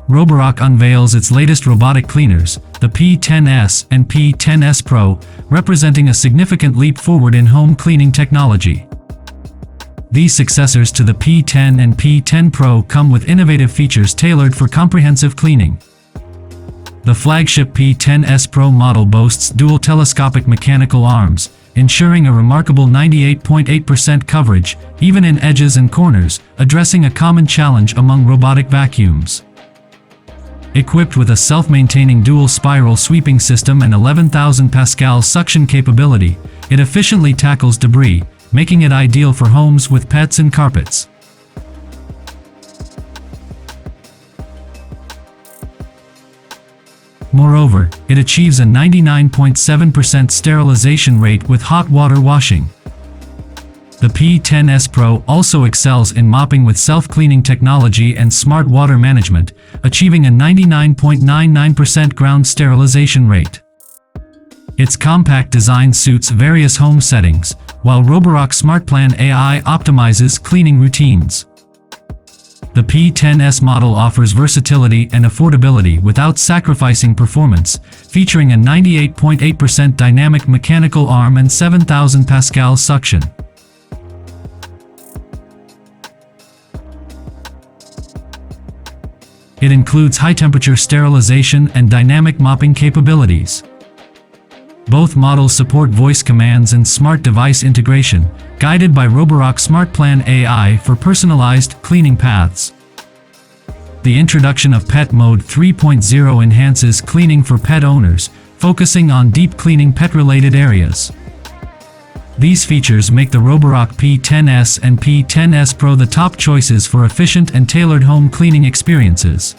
Roborock unveils its latest robotic cleaners, the P10S and P10S Pro, representing a significant leap forward in home cleaning technology. These successors to the P10 and P10 Pro come with innovative features tailored for comprehensive cleaning. The flagship P10S Pro model boasts dual telescopic mechanical arms, ensuring a remarkable 98.8% coverage, even in edges and corners, addressing a common challenge among robotic vacuums. Equipped with a self-maintaining dual spiral sweeping system and 11,000 pascal suction capability, it efficiently tackles debris, making it ideal for homes with pets and carpets. Moreover, it achieves a 99.7% sterilization rate with hot water washing. The P10S Pro also excels in mopping with self-cleaning technology and smart water management, achieving a 99.99% ground sterilization rate. Its compact design suits various home settings, while Roborock SmartPlan AI optimizes cleaning routines. The P10S model offers versatility and affordability without sacrificing performance, featuring a 98.8% dynamic mechanical arm and 7,000 pascal suction. It includes high-temperature sterilization and dynamic mopping capabilities. Both models support voice commands and smart device integration, guided by Roborock SmartPlan AI for personalized cleaning paths. The introduction of Pet Mode 3.0 enhances cleaning for pet owners, focusing on deep cleaning pet-related areas. These features make the Roborock P10S and P10S Pro the top choices for efficient and tailored home cleaning experiences.